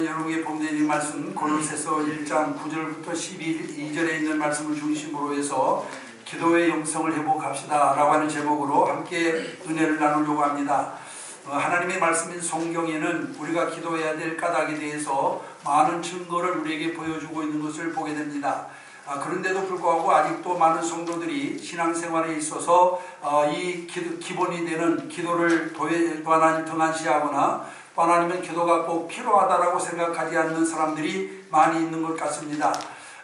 여러분에게 본문의 말씀 골로새서 1장 9절부터 12절에 있는 말씀을 중심으로 해서 기도의 영성을 회복합시다 라고 하는 제목으로 함께 은혜를 나누려고 합니다. 하나님의 말씀인 성경에는 우리가 기도해야 될 까닭에 대해서 많은 증거를 우리에게 보여주고 있는 것을 보게 됩니다. 그런데도 불구하고 아직도 많은 성도들이 신앙생활에 있어서 이 기본이 되는 기도를 등한시하거나 또 하나님은 기도가 꼭 필요하다고 생각하지 않는 사람들이 많이 있는 것 같습니다.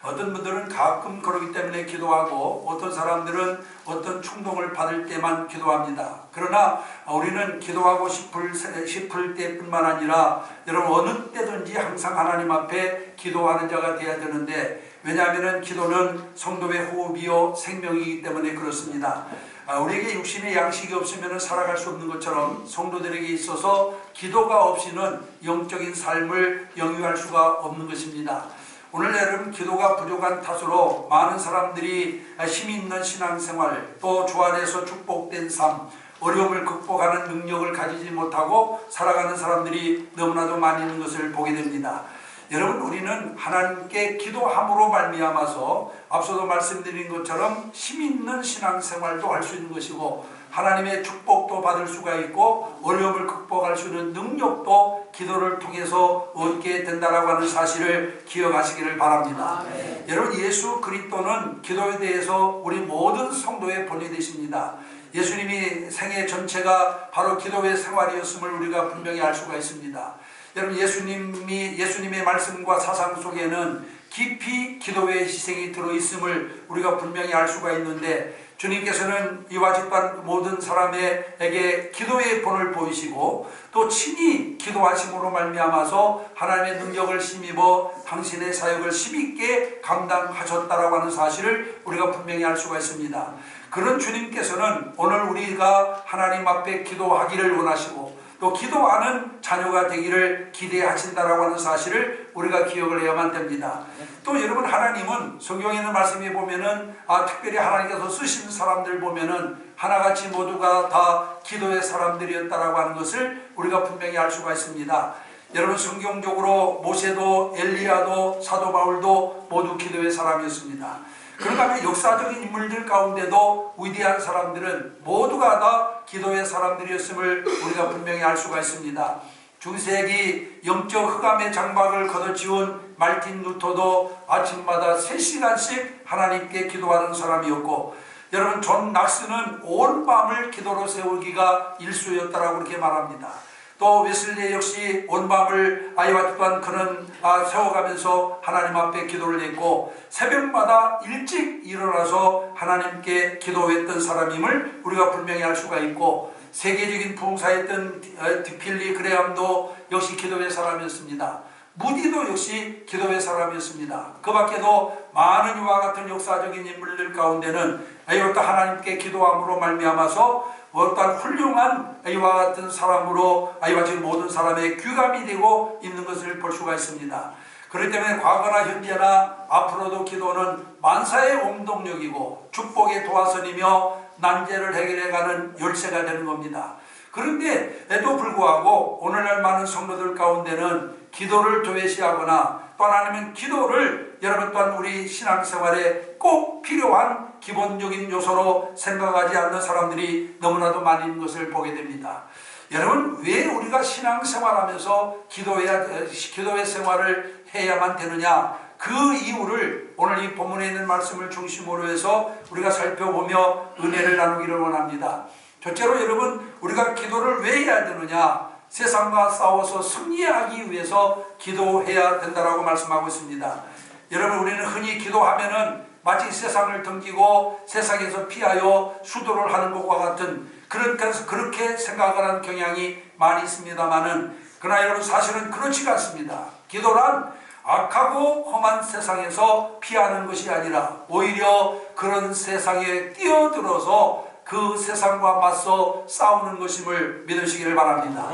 어떤 분들은 가끔 그러기 때문에 기도하고 어떤 사람들은 어떤 충동을 받을 때만 기도합니다. 그러나 우리는 기도하고 싶을 때뿐만 아니라 여러분 어느 때든지 항상 하나님 앞에 기도하는 자가 되어야 되는데, 왜냐하면 기도는 성도의 호흡이요 생명이기 때문에 그렇습니다. 우리에게 육신의 양식이 없으면 살아갈 수 없는 것처럼 성도들에게 있어서 기도가 없이는 영적인 삶을 영위할 수가 없는 것입니다. 오늘 여러분 기도가 부족한 탓으로 많은 사람들이 힘이 있는 신앙생활, 또 주 안에서 축복된 삶, 어려움을 극복하는 능력을 가지지 못하고 살아가는 사람들이 너무나도 많이 있는 것을 보게 됩니다. 여러분, 우리는 하나님께 기도함으로 말미암아서 앞서도 말씀드린 것처럼 힘 있는 신앙생활도 할 수 있는 것이고 하나님의 축복도 받을 수가 있고 어려움을 극복할 수 있는 능력도 기도를 통해서 얻게 된다라고 하는 사실을 기억하시기를 바랍니다. 여러분, 예수 그리스도는 기도에 대해서 우리 모든 성도의 본이 되십니다. 예수님이 생애 전체가 바로 기도의 생활이었음을 우리가 분명히 알 수가 있습니다. 여러분, 예수님의 말씀과 사상 속에는 깊이 기도의 희생이 들어있음을 우리가 분명히 알 수가 있는데, 주님께서는 이와 집단 모든 사람에게 기도의 본을 보이시고 또 친히 기도하심으로 말미암아서 하나님의 능력을 힘입어 당신의 사역을 힘있게 감당하셨다라고 하는 사실을 우리가 분명히 알 수가 있습니다. 그런 주님께서는 오늘 우리가 하나님 앞에 기도하기를 원하시고 또 기도하는 자녀가 되기를 기대하신다라고 하는 사실을 우리가 기억을 해야만 됩니다. 또 여러분, 하나님은 성경에 있는 말씀에 보면은 특별히 하나님께서 쓰신 사람들 보면은 하나같이 모두가 다 기도의 사람들이었다라고 하는 것을 우리가 분명히 알 수가 있습니다. 여러분, 성경적으로 모세도 엘리야도 사도 바울도 모두 기도의 사람이었습니다. 그러나 역사적인 인물들 가운데도 위대한 사람들은 모두가 다 기도의 사람들이었음을 우리가 분명히 알 수가 있습니다. 중세기 영적 흑암의 장막을 걷어지운 말틴 루터도 아침마다 3시간씩 하나님께 기도하는 사람이었고, 여러분, 존 낙스는 온 밤을 기도로 세우기가 일수였다라고 그렇게 말합니다. 또 웨슬리 역시 온 밤을 아이와 집안 그는 세워가면서 하나님 앞에 기도를 했고 새벽마다 일찍 일어나서 하나님께 기도했던 사람임을 우리가 분명히 알 수가 있고, 세계적인 부흥사였던 빌리 그레함도 역시 기도의 사람이었습니다. 무디도 역시 기도의 사람이었습니다. 그 밖에도 많은 이와 같은 역사적인 인물들 가운데는 이것도 하나님께 기도함으로 말미암아서 어떤 훌륭한 이와 같은 사람으로 이와 지금 모든 사람의 귀감이 되고 있는 것을 볼 수가 있습니다. 그렇기 때문에 과거나 현재나 앞으로도 기도는 만사의 원동력이고 축복의 도화선이며 난제를 해결해가는 열쇠가 되는 겁니다. 그런데에도 불구하고 오늘날 많은 성도들 가운데는 기도를 도외시하거나 또 하나님은 기도를 여러분 또한 우리 신앙생활에 꼭 필요한 기본적인 요소로 생각하지 않는 사람들이 너무나도 많이 있는 것을 보게 됩니다. 여러분, 왜 우리가 신앙생활하면서 기도의 생활을 해야만 되느냐, 그 이유를 오늘 이 본문에 있는 말씀을 중심으로 해서 우리가 살펴보며 은혜를 나누기를 원합니다. 첫째로 여러분, 우리가 기도를 왜 해야 되느냐, 세상과 싸워서 승리하기 위해서 기도해야 된다라고 말씀하고 있습니다. 여러분, 우리는 흔히 기도하면은 마치 세상을 등지고 세상에서 피하여 수도를 하는 것과 같은 그렇게 생각을 하는 경향이 많이 있습니다만은, 그러나 여러분, 사실은 그렇지가 않습니다. 기도란 악하고 험한 세상에서 피하는 것이 아니라 오히려 그런 세상에 뛰어들어서 그 세상과 맞서 싸우는 것임을 믿으시기를 바랍니다.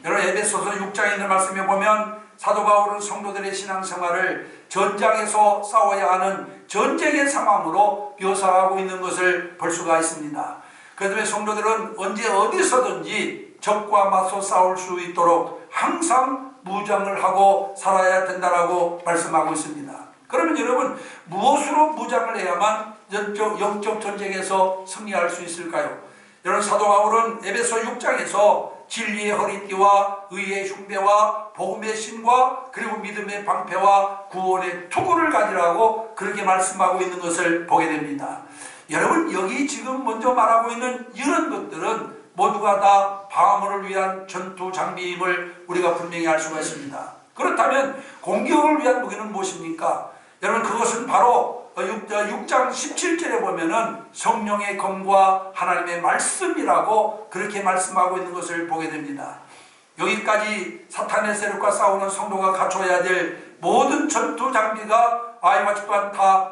여러분, 에베소서 6장에 있는 말씀에 보면 사도 바울은 성도들의 신앙생활을 전장에서 싸워야 하는 전쟁의 상황으로 묘사하고 있는 것을 볼 수가 있습니다. 그래서 성도들은 언제 어디서든지 적과 맞서 싸울 수 있도록 항상 무장을 하고 살아야 된다라고 말씀하고 있습니다. 그러면 여러분, 무엇으로 무장을 해야만 영적 전쟁에서 승리할 수 있을까요? 여러분, 사도 바울은 에베소 6장에서 진리의 허리띠와 의의 흉배와 복음의 신과 그리고 믿음의 방패와 구원의 투구를 가지라고 그렇게 말씀하고 있는 것을 보게 됩니다. 여러분, 여기 지금 먼저 말하고 있는 이런 것들은 모두가 다 방어를 위한 전투 장비임을 우리가 분명히 알 수가 있습니다. 그렇다면 공격을 위한 무기는 무엇입니까? 여러분, 그것은 바로 6장 17절에 보면은 성령의 검과 하나님의 말씀이라고 그렇게 말씀하고 있는 것을 보게 됩니다. 여기까지 사탄의 세력과 싸우는 성도가 갖춰야 될 모든 전투 장비가 아이와 또한 다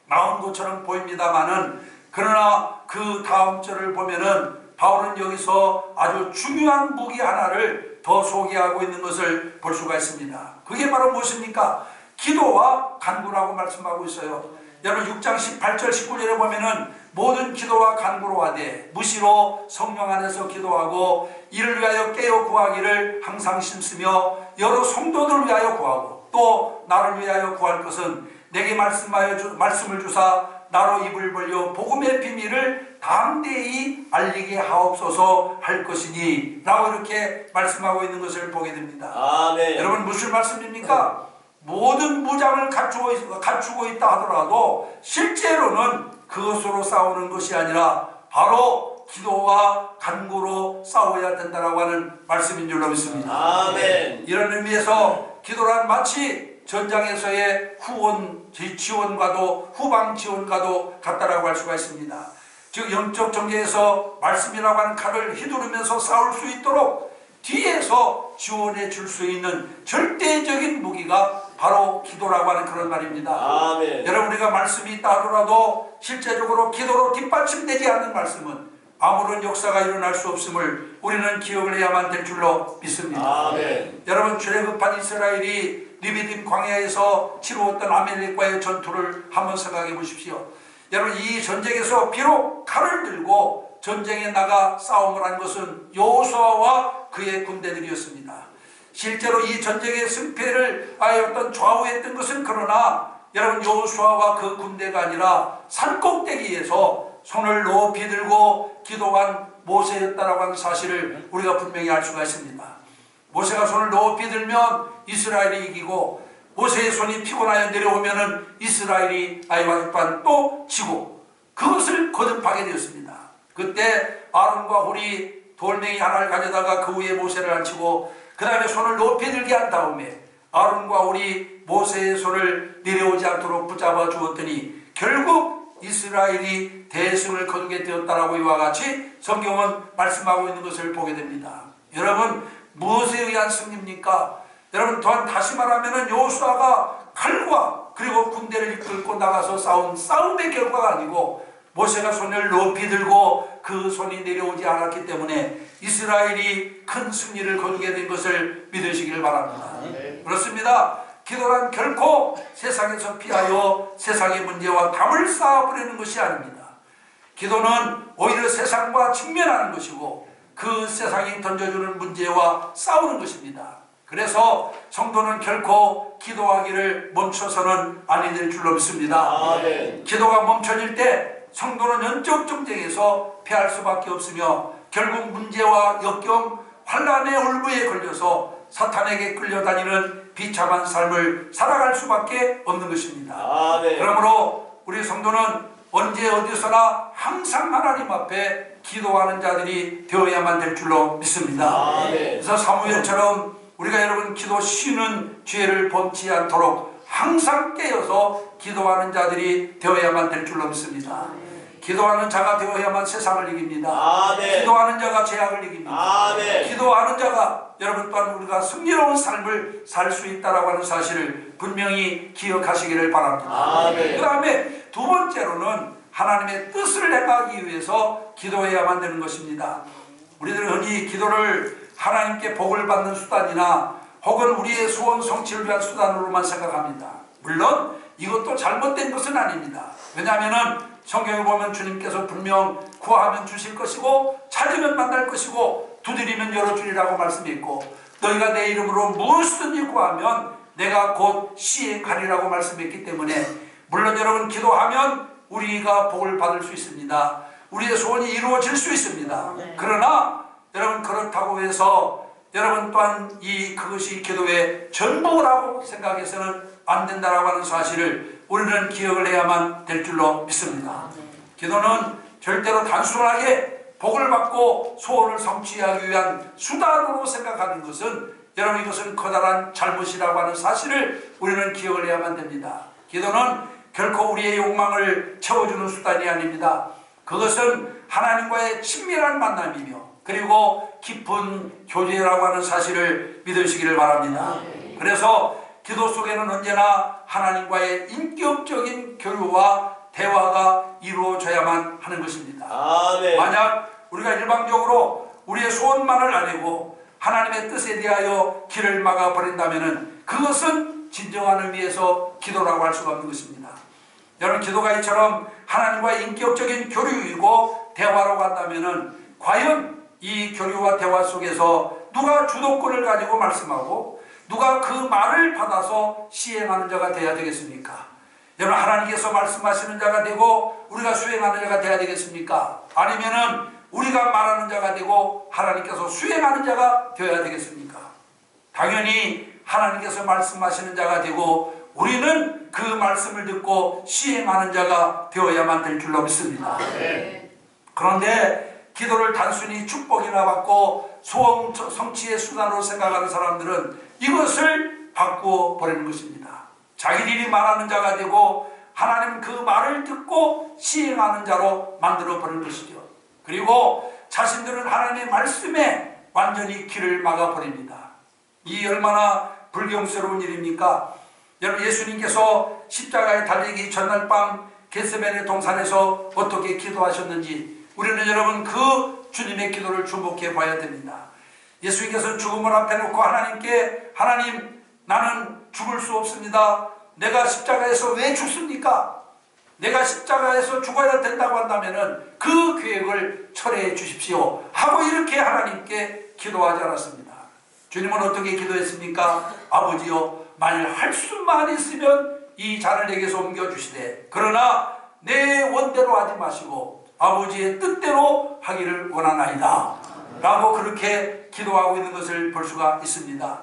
나온 것처럼 보입니다만은, 그러나 그 다음 절을 보면은 바울은 여기서 아주 중요한 무기 하나를 더 소개하고 있는 것을 볼 수가 있습니다. 그게 바로 무엇입니까? 기도와 간구라고 말씀하고 있어요. 여러분, 6장 18절 19절에 보면은 모든 기도와 간구로 하되 무시로 성령 안에서 기도하고 이를 위하여 깨어 구하기를 항상 심쓰며 여러 성도들을 위하여 구하고 또 나를 위하여 구할 것은 내게 말씀을 주사 나로 입을 벌려 복음의 비밀을 담대히 알리게 하옵소서 할 것이니 라고 이렇게 말씀하고 있는 것을 보게 됩니다. 아멘. 여러분, 무슨 말씀입니까? 모든 무장을 갖추고 있다 하더라도 실제로는 그것으로 싸우는 것이 아니라 바로 기도와 간구로 싸워야 된다라고 하는 말씀인 줄로 믿습니다. 아멘. 이런 의미에서 기도란 마치 전장에서의 지원과도 후방 지원과도 같다라고 할 수가 있습니다. 즉, 영적 전쟁에서 말씀이라고 하는 칼을 휘두르면서 싸울 수 있도록 뒤에서 지원해 줄 수 있는 절대적인 무기가 바로 기도라고 하는 그런 말입니다. 아멘. 여러분, 우리가 말씀이 있다 하더라도 실제적으로 기도로 뒷받침되지 않는 말씀은 아무런 역사가 일어날 수 없음을 우리는 기억을 해야만 될 줄로 믿습니다. 아멘. 여러분, 출애굽한 이스라엘이 리비딤 광야에서 치루었던 아말렉과의 전투를 한번 생각해 보십시오. 여러분, 이 전쟁에서 비록 칼을 들고 전쟁에 나가 싸움을 한 것은 여호수아와 그의 군대들이었습니다. 실제로 이 전쟁의 승패를 어떤 좌우했던 것은, 그러나 여러분, 여호수아와 그 군대가 아니라 산꼭대기에서 손을 높이 들고 기도한 모세였다라고 하는 사실을 우리가 분명히 알 수가 있습니다. 모세가 손을 높이 들면 이스라엘이 이기고, 모세의 손이 피곤하여 내려오면은 이스라엘이 아이와집반 또 지고, 그것을 거듭하게 되었습니다. 그때 아론과 홀이 돌멩이 하나를 가져다가 그 위에 모세를 앉히고 그 다음에 손을 높이 들게 한 다음에 아론과 홀이 모세의 손을 내려오지 않도록 붙잡아 주었더니 결국 이스라엘이 대승을 거두게 되었다라고 이와 같이 성경은 말씀하고 있는 것을 보게 됩니다. 여러분, 무엇에 의한 승리입니까? 여러분, 또한 다시 말하면 여호수아가 칼과 그리고 군대를 이끌고 나가서 싸운 싸움의 결과가 아니고 모세가 손을 높이 들고 그 손이 내려오지 않았기 때문에 이스라엘이 큰 승리를 거두게 된 것을 믿으시길 바랍니다. 그렇습니다. 기도란 결코 세상에서 피하여 세상의 문제와 담을 쌓아버리는 것이 아닙니다. 기도는 오히려 세상과 직면하는 것이고 그 세상이 던져주는 문제와 싸우는 것입니다. 그래서 성도는 결코 기도하기를 멈춰서는 아니 될 줄로 믿습니다. 아멘. 기도가 멈춰질 때 성도는 영적 전쟁에서 패할 수밖에 없으며 결국 문제와 역경, 환란의 올무에 걸려서 사탄에게 끌려다니는 비참한 삶을 살아갈 수밖에 없는 것입니다. 아멘. 그러므로 우리 성도는 언제 어디서나 항상 하나님 앞에 기도하는 자들이 되어야만 될 줄로 믿습니다. 아멘. 그래서 사무엘처럼 우리가 여러분 기도 쉬는 죄를 범치 않도록 항상 깨어서 기도하는 자들이 되어야만 될 줄로 믿습니다. 기도하는 자가 되어야만 세상을 이깁니다. 아멘. 기도하는 자가 죄악을 이깁니다. 아멘. 기도하는 자가 여러분 또한 우리가 승리로운 삶을 살 수 있다라고 하는 사실을 분명히 기억하시기를 바랍니다. 아멘. 그 다음에 두 번째로는 하나님의 뜻을 행하기 위해서 기도해야만 되는 것입니다. 우리들은 흔히 기도를 하나님께 복을 받는 수단이나 혹은 우리의 소원 성취를 위한 수단으로만 생각합니다. 물론 이것도 잘못된 것은 아닙니다. 왜냐하면 성경에 보면 주님께서 분명 구하면 주실 것이고 찾으면 만날 것이고 두드리면 열어주리라고 말씀했고 너희가 내 이름으로 무엇이든지 구하면 내가 곧 시행하리라고 말씀했기 때문에 물론 여러분 기도하면 우리가 복을 받을 수 있습니다. 우리의 소원이 이루어질 수 있습니다. 그러나 여러분 그렇다고 해서 여러분 또한 그것이 기도의 전부라고 생각해서는 안 된다라고 하는 사실을 우리는 기억을 해야만 될 줄로 믿습니다. 기도는 절대로 단순하게 복을 받고 소원을 성취하기 위한 수단으로 생각하는 것은 여러분 이것은 커다란 잘못이라고 하는 사실을 우리는 기억을 해야만 됩니다. 기도는 결코 우리의 욕망을 채워주는 수단이 아닙니다. 그것은 하나님과의 친밀한 만남이며 그리고 깊은 교제라고 하는 사실을 믿으시기를 바랍니다. 그래서 기도 속에는 언제나 하나님과의 인격적인 교류와 대화가 이루어져야만 하는 것입니다. 만약 우리가 일방적으로 우리의 소원만을 아니고 하나님의 뜻에 대하여 길을 막아버린다면 그것은 진정한 의미에서 기도라고 할 수가 없는 것입니다. 여러분 기도가 이처럼 하나님과의 인격적인 교류이고 대화라고 한다면 과연 이 교류와 대화 속에서 누가 주도권을 가지고 말씀하고 누가 그 말을 받아서 시행하는 자가 되어야 되겠습니까? 여러분 하나님께서 말씀하시는 자가 되고 우리가 수행하는 자가 되어야 되겠습니까? 아니면은 우리가 말하는 자가 되고 하나님께서 수행하는 자가 되어야 되겠습니까? 당연히 하나님께서 말씀하시는 자가 되고 우리는 그 말씀을 듣고 시행하는 자가 되어야만 될 줄로 믿습니다. 그런데 기도를 단순히 축복이나 받고 소원 성취의 수단으로 생각하는 사람들은 이것을 바꾸어 버리는 것입니다. 자기들이 말하는 자가 되고 하나님 그 말을 듣고 시행하는 자로 만들어 버리는 것이죠. 그리고 자신들은 하나님의 말씀에 완전히 길을 막아 버립니다. 이 얼마나 불경스러운 일입니까? 여러분 예수님께서 십자가에 달리기 전날 밤 겟세마네 동산에서 어떻게 기도하셨는지 우리는 여러분 그 주님의 기도를 주목해 봐야 됩니다. 예수님께서 죽음을 앞에 놓고 하나님께 하나님 나는 죽을 수 없습니다. 내가 십자가에서 왜 죽습니까? 내가 십자가에서 죽어야 된다고 한다면 그 계획을 철회해 주십시오 하고 이렇게 하나님께 기도하지 않았습니다. 주님은 어떻게 기도했습니까? 아버지여 만일 할 수만 있으면 이 잔을 내게서 옮겨주시되 그러나 내 원대로 하지 마시고 아버지의 뜻대로 하기를 원하나이다 라고 그렇게 기도하고 있는 것을 볼 수가 있습니다.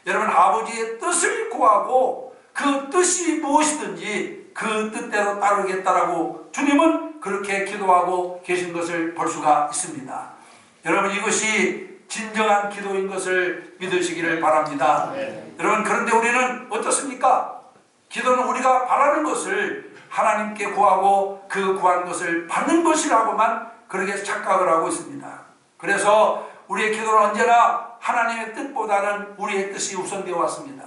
여러분 아버지의 뜻을 구하고 그 뜻이 무엇이든지 그 뜻대로 따르겠다라고 주님은 그렇게 기도하고 계신 것을 볼 수가 있습니다. 여러분 이것이 진정한 기도인 것을 믿으시기를 바랍니다. 여러분 그런데 우리는 어떻습니까? 기도는 우리가 바라는 것을 하나님께 구하고 그 구한 것을 받는 것이라고만 그렇게 착각을 하고 있습니다. 그래서 우리의 기도는 언제나 하나님의 뜻보다는 우리의 뜻이 우선되어 왔습니다.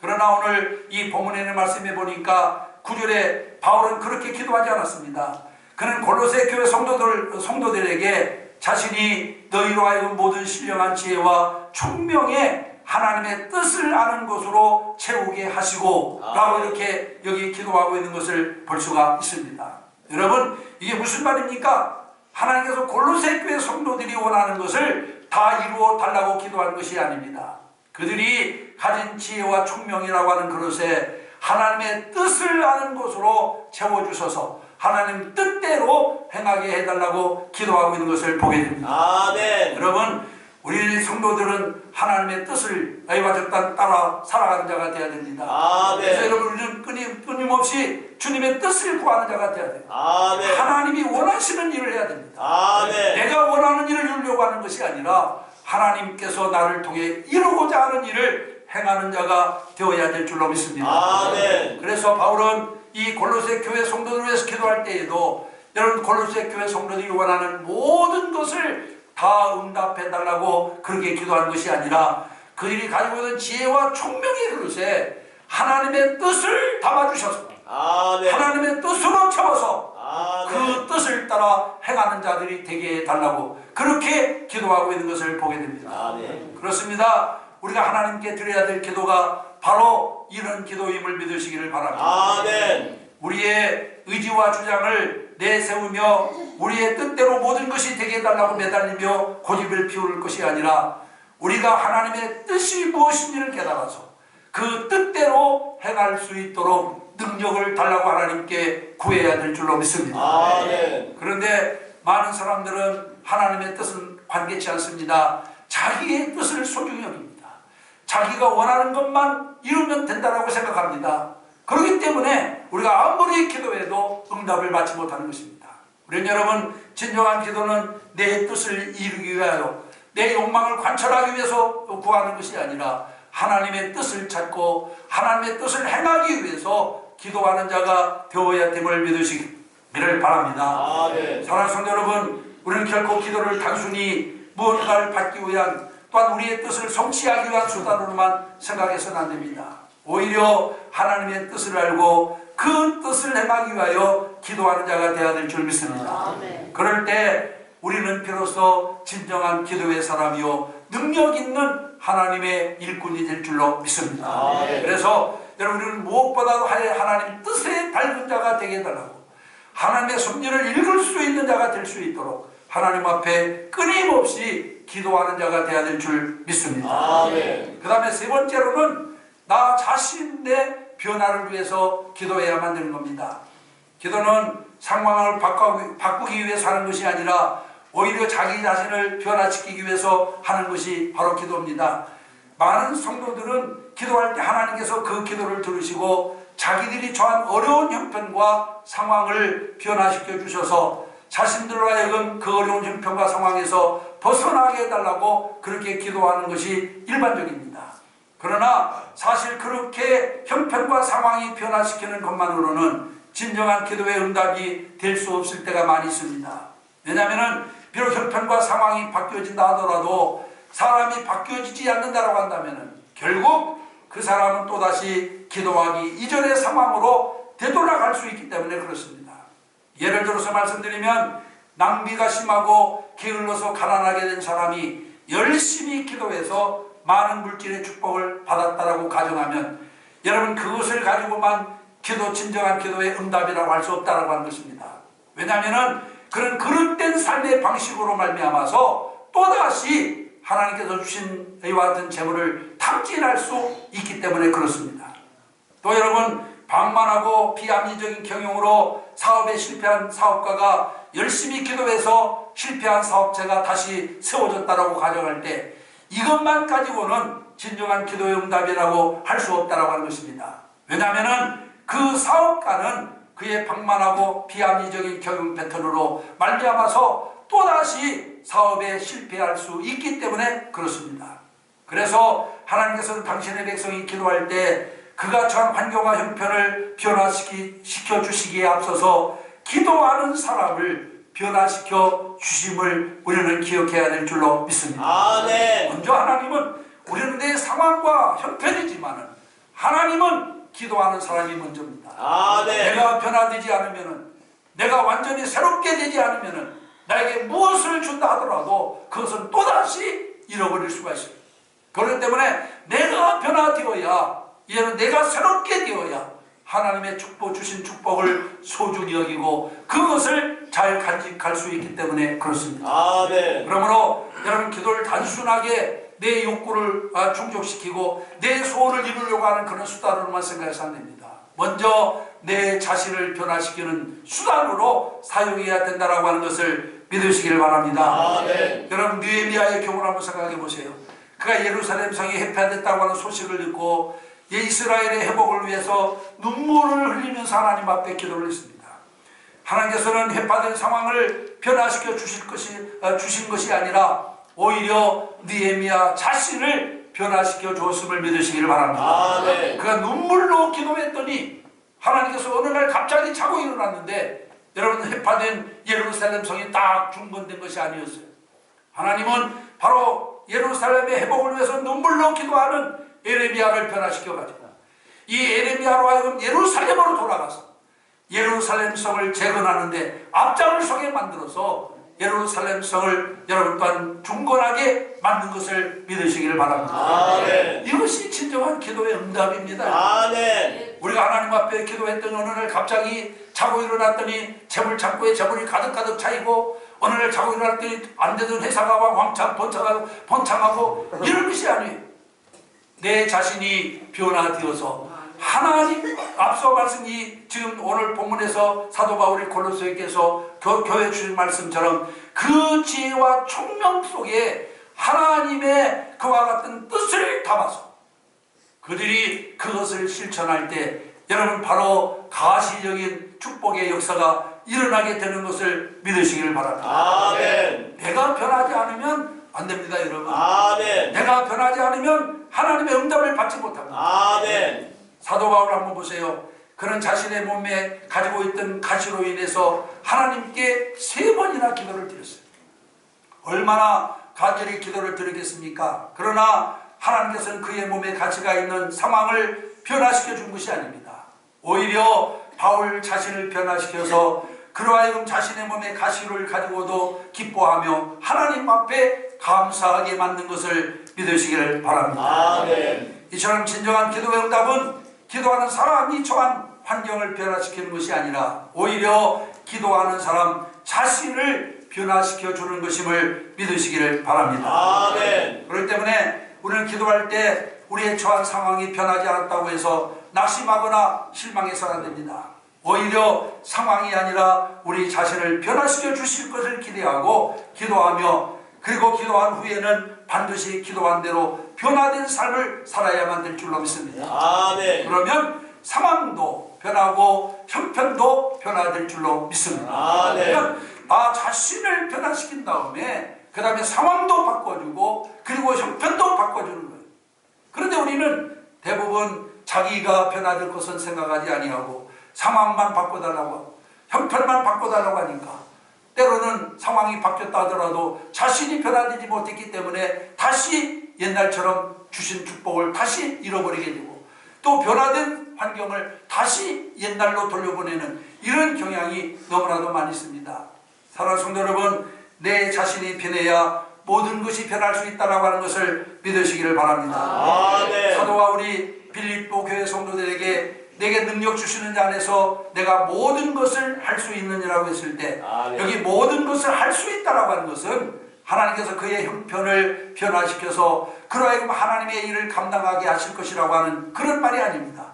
그러나 오늘 이 본문에 있는 말씀해 보니까 9절에 바울은 그렇게 기도하지 않았습니다. 그는 골로새 교회 성도들에게 자신이 너희로 하여금 모든 신령한 지혜와 총명에 하나님의 뜻을 아는 것으로 채우게 하시고 라고 이렇게 여기 기도하고 있는 것을 볼 수가 있습니다. 여러분 이게 무슨 말입니까? 하나님께서 골로새 교회 성도들이 원하는 것을 다 이루어 달라고 기도하는 것이 아닙니다. 그들이 가진 지혜와 총명이라고 하는 그릇에 하나님의 뜻을 아는 것으로 채워주셔서 하나님 뜻대로 행하게 해달라고 기도하고 있는 것을 보게 됩니다. 아멘. 여러분 우리 성도들은 하나님의 뜻을 아이와 적당 따라 살아가는 자가 되어야 됩니다. 아멘. 그래서 여러분 우리는 끊임없이 주님의 뜻을 구하는 자가 되어야 됩니다. 아멘. 하나님이 원하시는 일을 해야 됩니다. 아멘. 내가 원하는 일을 이루려고 하는 것이 아니라 하나님께서 나를 통해 이루고자 하는 일을 행하는 자가 되어야 될 줄로 믿습니다. 아멘. 그래서 바울은 이 골로새 교회 성도들을 위해서 기도할 때에도 여러분 골로새 교회 성도들이 원하는 모든 것을 다 응답해 달라고 그렇게 기도하는 것이 아니라 그들이 가지고 있는 지혜와 총명의 그릇에 하나님의 뜻을 담아주셔서 아멘. 하나님의 뜻으로 채워서 아멘. 그 뜻을 따라 행하는 자들이 되게 해달라고 그렇게 기도하고 있는 것을 보게 됩니다. 아멘. 그렇습니다. 우리가 하나님께 드려야 될 기도가 바로 이런 기도임을 믿으시기를 바랍니다. 아멘. 우리의 의지와 주장을 내세우며 우리의 뜻대로 모든 것이 되게 해달라고 매달리며 고집을 피울 것이 아니라 우리가 하나님의 뜻이 무엇인지를 깨달아서 그 뜻대로 행할 수 있도록 능력을 달라고 하나님께 구해야 될 줄로 믿습니다. 그런데 많은 사람들은 하나님의 뜻은 관계치 않습니다. 자기의 뜻을 소중히 여깁니다. 자기가 원하는 것만 이루면 된다고 생각합니다. 그렇기 때문에 우리가 아무리 기도해도 응답을 받지 못하는 것입니다. 우리는 여러분, 진정한 기도는 내 뜻을 이루기 위하여 내 욕망을 관철하기 위해서 구하는 것이 아니라 하나님의 뜻을 찾고 하나님의 뜻을 행하기 위해서 기도하는 자가 되어야 됨을 믿으시기를 바랍니다. 사랑하는 성도 여러분, 우리는 결코 기도를 단순히 무언가를 받기 위한, 또한 우리의 뜻을 성취하기 위한 수단으로만 생각해서는 안 됩니다. 오히려 하나님의 뜻을 알고 그 뜻을 행하기 위하여 기도하는 자가 되어야 될 줄 믿습니다. 그럴 때 우리는 비로소 진정한 기도의 사람이요 능력 있는 하나님의 일꾼이 될 줄로 믿습니다. 그래서 여러분, 우리는 무엇보다도 하나님 뜻에 닮은 자가 되게 해달라고, 하나님의 섭리를 읽을 수 있는 자가 될 수 있도록 하나님 앞에 끊임없이 기도하는 자가 되어야 될 줄 믿습니다. 그 다음에 세 번째로는 나 자신의 변화를 위해서 기도해야만 되는 겁니다. 기도는 상황을 바꾸기 위해서 하는 것이 아니라 오히려 자기 자신을 변화시키기 위해서 하는 것이 바로 기도입니다. 많은 성도들은 기도할 때 하나님께서 그 기도를 들으시고 자기들이 처한 어려운 형편과 상황을 변화시켜 주셔서 자신들로 하여금 그 어려운 형편과 상황에서 벗어나게 해달라고 그렇게 기도하는 것이 일반적입니다. 그러나 사실 그렇게 형편과 상황이 변화시키는 것만으로는 진정한 기도의 응답이 될 수 없을 때가 많이 있습니다. 왜냐하면 비록 형편과 상황이 바뀌어진다 하더라도 사람이 바뀌어지지 않는다고 한다면 결국 그 사람은 또다시 기도하기 이전의 상황으로 되돌아갈 수 있기 때문에 그렇습니다. 예를 들어서 말씀드리면, 낭비가 심하고 게을러서 가난하게 된 사람이 열심히 기도해서 많은 물질의 축복을 받았다라고 가정하면 여러분, 그것을 가지고만 진정한 기도의 응답이라고 할 수 없다라고 하는 것입니다. 왜냐하면 그런 그릇된 삶의 방식으로 말미암아서 또다시 하나님께서 주신 이와 같은 재물을 탐진할 수 있기 때문에 그렇습니다. 또 여러분, 방만하고 비합리적인 경영으로 사업에 실패한 사업가가 열심히 기도해서 실패한 사업체가 다시 세워졌다라고 가정할 때 이것만 가지고는 진정한 기도의 응답이라고 할 수 없다라고 하는 것입니다. 왜냐하면 그 사업가는 그의 방만하고 비합리적인 경영 패턴으로 말미암아서 또다시 사업에 실패할 수 있기 때문에 그렇습니다. 그래서 하나님께서는 당신의 백성이 기도할 때 그가 처한 환경과 형편을 변화시켜 주시기에 앞서서 기도하는 사람을 변화시켜 주심을 우리는 기억해야 될 줄로 믿습니다. 먼저 하나님은, 우리는 내 상황과 형편이지만 하나님은 기도하는 사람이 먼저입니다. 내가 변화되지 않으면, 내가 완전히 새롭게 되지 않으면 나에게 무엇을 준다 하더라도 그것은 또다시 잃어버릴 수가 있습니다. 그렇기 때문에 내가 변화되어야, 이제는 내가 새롭게 되어야 하나님의 주신 축복을 소중히 여기고 그것을 잘 간직할 수 있기 때문에 그렇습니다. 그러므로 여러분, 기도를 단순하게 내 욕구를 충족시키고 내 소원을 이루려고 하는 그런 수단으로만 생각해서 안 됩니다. 먼저 내 자신을 변화시키는 수단으로 사용해야 된다라고 하는 것을 믿으시기를 바랍니다. 여러분, 느헤미야의 경우를 한번 생각해 보세요. 그가 예루살렘 성이 해파됐다고 하는 소식을 듣고 이스라엘의 회복을 위해서 눈물을 흘리면서 하나님 앞에 기도를 했습니다. 하나님께서는 해파된 상황을 변화시켜 주신 것이 아니라 오히려 느헤미야 자신을 변화시켜 주었음을 믿으시기를 바랍니다. 그가 눈물로 기도했더니 하나님께서 어느 날 갑자기 자고 일어났는데 여러분, 해파된 예루살렘 성이 딱 중건된 것이 아니었어요. 하나님은 바로 예루살렘의 회복을 위해서 눈물로 기도하는 에레미야를 변화시켜가지고 이 에레미야로 하여금 예루살렘으로 돌아가서 예루살렘 성을 재건하는데 앞장을 서게 만들어서 예루살렘 성을 여러분 또한 중건하게 만든 것을 믿으시기를 바랍니다. 이것이 진정한 기도의 응답입니다. 우리가 하나님 앞에 기도했던 어느 날 갑자기 자고 일어났더니 재물 창고에 재물이 가득가득 차이고 어느 날 자고 일어날 때 안 되던 회사가 왕창 번창하고 이런 것이 아니에요. 내 자신이 변화되어서 하나님, 앞서 말씀이 지금 오늘 본문에서 사도 바울이 골로새에게서 교회 주신 말씀처럼 그 지혜와 총명 속에 하나님의 그와 같은 뜻을 담아서 그들이 그것을 실천할 때 여러분 바로 가시적인 축복의 역사가 일어나게 되는 것을 믿으시기를 바랍니다. 아멘. 내가 변하지 않으면 안 됩니다, 여러분. 아멘. 내가 변하지 않으면 하나님의 응답을 받지 못합니다. 아멘. 사도 바울 한번 보세요. 그는 자신의 몸에 가지고 있던 가시로 인해서 하나님께 3번이나 기도를 드렸어요. 얼마나 간절히 기도를 드리겠습니까? 그러나 하나님께서는 그의 몸에 가시가 있는 상황을 변화시켜 준 것이 아닙니다. 오히려 바울 자신을 변화시켜서 그로 하여금 자신의 몸에 가시를 가지고도 기뻐하며 하나님 앞에 감사하게 만든 것을 믿으시기를 바랍니다. 아멘. 이처럼 진정한 기도의 응답은 기도하는 사람이 처한 환경을 변화시키는 것이 아니라 오히려 기도하는 사람 자신을 변화시켜 주는 것임을 믿으시기를 바랍니다. 아멘. 그렇기 때문에 우리는 기도할 때 우리의 처한 상황이 변하지 않았다고 해서 낙심하거나 실망해서는 안 됩니다. 오히려 상황이 아니라 우리 자신을 변화시켜 주실 것을 기대하고 기도하며 그리고 기도한 후에는 반드시 기도한 대로 변화된 삶을 살아야만 될 줄로 믿습니다. 아멘. 그러면 상황도 변하고 형편도 변화될 줄로 믿습니다. 아멘. 그러면 나 자신을 변화시킨 다음에 그 다음에 상황도 바꿔주고 그리고 형편도 바꿔주는 거예요. 그런데 우리는 대부분 자기가 변화될 것은 생각하지 아니하고 상황만 바꿔달라고 하고 형편만 바꿔달라고 하니까 때로는 상황이 바뀌었다 하더라도 자신이 변화되지 못했기 때문에 다시 옛날처럼 주신 축복을 다시 잃어버리게 되고 또 변화된 환경을 다시 옛날로 돌려보내는 이런 경향이 너무나도 많이 있습니다. 사랑하는 성도 여러분, 내 자신이 변해야 모든 것이 변할 수 있다고 하는 것을 믿으시기를 바랍니다. 아멘. 사도 바울이 빌립보 교회 성도들에게 내게 능력 주시는 자 안에서 내가 모든 것을 할 수 있느냐라고 했을 때 여기 모든 것을 할 수 있다라고 하는 것은 하나님께서 그의 형편을 변화시켜서 그로 하여금 하나님의 일을 감당하게 하실 것이라고 하는 그런 말이 아닙니다.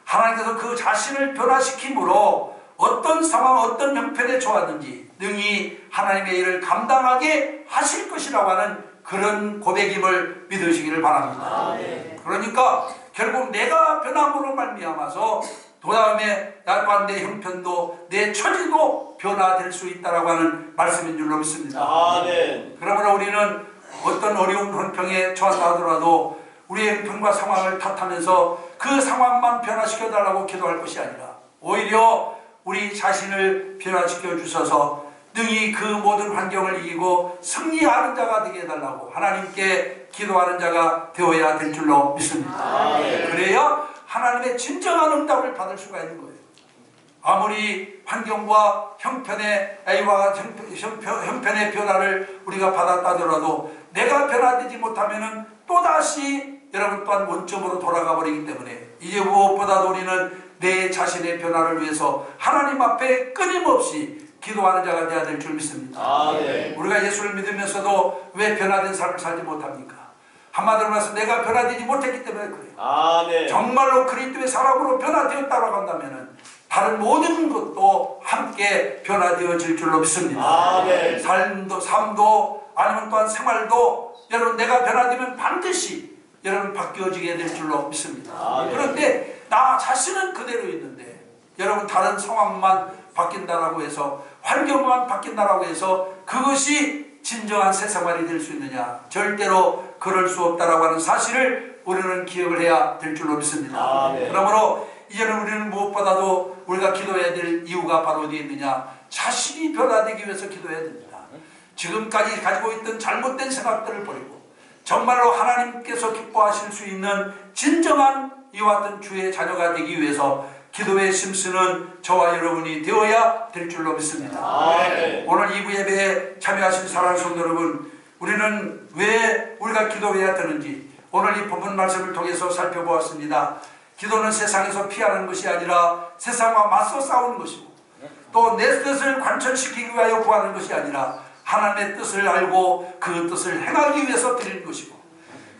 하나님께서 그 자신을 변화시킴으로 어떤 상황 어떤 형편에 처하든지 능히 하나님의 일을 감당하게 하실 것이라고 하는 그런 고백임을 믿으시기를 바랍니다. 그러니까 결국 내가 변함으로 말미암아서 그 다음에 또한 내 형편도 내 처지도 변화될 수 있다라고 하는 말씀인 줄로 믿습니다. 아멘. 그러므로 우리는 어떤 어려운 형편에 처한다 하더라도 우리의 형편과 상황을 탓하면서 그 상황만 변화시켜 달라고 기도할 것이 아니라 오히려 우리 자신을 변화시켜 주셔서 능히 그 모든 환경을 이기고 승리하는 자가 되게 해달라고 하나님께 기도하는 자가 되어야 될 줄로 믿습니다. 그래야 하나님의 진정한 응답을 받을 수가 있는 거예요. 아무리 환경과 형편의 변화를 우리가 받았다더라도 내가 변화되지 못하면은 또다시 여러분 또한 원점으로 돌아가 버리기 때문에 이제 무엇보다도 우리는 내 자신의 변화를 위해서 하나님 앞에 끊임없이 기도하는 자가 되어야 될 줄 믿습니다. 아멘. 우리가 예수를 믿으면서도 왜 변화된 삶을 살지 못합니까? 한마디로 말해서 내가 변화되지 못했기 때문에 그래요. 아멘. 정말로 그리스도의 사람으로 변화되었다고 한다면 다른 모든 것도 함께 변화되어질 줄로 믿습니다. 아멘. 삶도 아니면 또한 생활도 여러분 내가 변화되면 반드시 여러분 바뀌어지게 될 줄로 믿습니다. 아멘. 그런데 나 자신은 그대로 있는데 여러분 다른 상황만 바뀐다라고 해서 환경만 바뀐다라고 해서 그것이 진정한 새 생활이 될 수 있느냐? 절대로 그럴 수 없다라고 하는 사실을 우리는 기억을 해야 될 줄로 믿습니다. 아멘. 그러므로 이제는 우리는 무엇보다도 우리가 기도해야 될 이유가 바로 어디에 있느냐? 자신이 변화되기 위해서 기도해야 됩니다. 지금까지 가지고 있던 잘못된 생각들을 버리고 정말로 하나님께서 기뻐하실 수 있는 진정한 이와 같은 주의 자녀가 되기 위해서 기도에 힘쓰는 저와 여러분이 되어야 될 줄로 믿습니다. 아멘. 오늘 2부 예배에 참여하신 사랑하는 성도 여러분, 우리는 왜 우리가 기도해야 되는지 오늘 이 본문 말씀을 통해서 살펴보았습니다. 기도는 세상에서 피하는 것이 아니라 세상과 맞서 싸우는 것이고 또 내 뜻을 관철시키기 위하여 구하는 것이 아니라 하나님의 뜻을 알고 그 뜻을 행하기 위해서 드리는 것이고,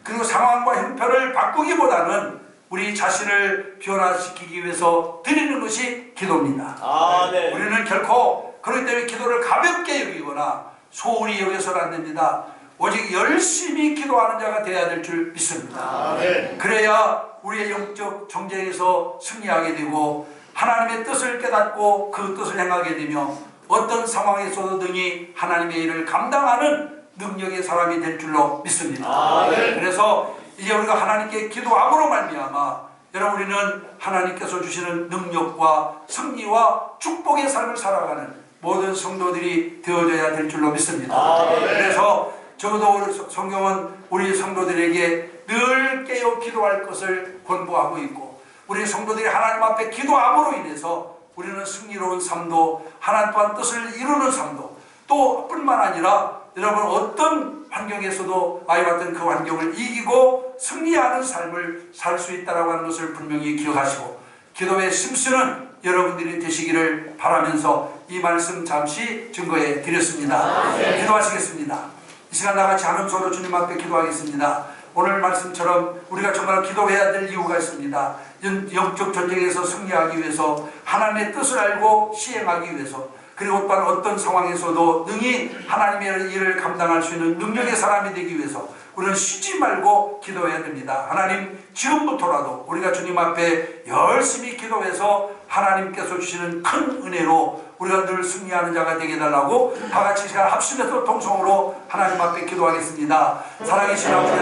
그리고 상황과 형편을 바꾸기보다는 우리 자신을 변화시키기 위해서 드리는 것이 기도입니다. 아멘. 우리는 결코 그렇기 때문에 기도를 가볍게 여기거나 소홀히 여겨서는 안 됩니다. 오직 열심히 기도하는 자가 되어야 될 줄 믿습니다. 아멘. 그래야 우리의 영적 정쟁에서 승리하게 되고 하나님의 뜻을 깨닫고 그 뜻을 행하게 되며 어떤 상황에서도 능히 하나님의 일을 감당하는 능력의 사람이 될 줄로 믿습니다. 아멘. 그래서 이제 우리가 하나님께 기도함으로 말미암아 여러분, 우리는 하나님께서 주시는 능력과 승리와 축복의 삶을 살아가는 모든 성도들이 되어져야 될 줄로 믿습니다. 아멘. 그래서 적어도 우리 성경은 우리 성도들에게 늘 깨어 기도할 것을 권고하고 있고, 우리 성도들이 하나님 앞에 기도함으로 인해서 우리는 승리로운 삶도 하나님 또한 뜻을 이루는 삶도, 또 뿐만 아니라 여러분 어떤 환경에서도 아이 같은 그 환경을 이기고 승리하는 삶을 살 수 있다고 하는 것을 분명히 기억하시고, 기도의 심쓰는 여러분들이 되시기를 바라면서 이 말씀 잠시 증거해 드렸습니다. 기도하시겠습니다. 이 시간 나같이 한음소로 주님 앞에 기도하겠습니다. 오늘 말씀처럼 우리가 정말 기도해야 될 이유가 있습니다. 영적 전쟁에서 승리하기 위해서, 하나님의 뜻을 알고 시행하기 위해서, 그리고 또한 어떤 상황에서도 능히 하나님의 일을 감당할 수 있는 능력의 사람이 되기 위해서 우리는 쉬지 말고 기도해야 됩니다. 하나님, 지금부터라도 우리가 주님 앞에 열심히 기도해서 하나님께서 주시는 큰 은혜로 우리가 늘 승리하는 자가 되게 해달라고 다 같이 시간 합심해서 통성으로 하나님 앞에 기도하겠습니다. 사랑의 신 아버지,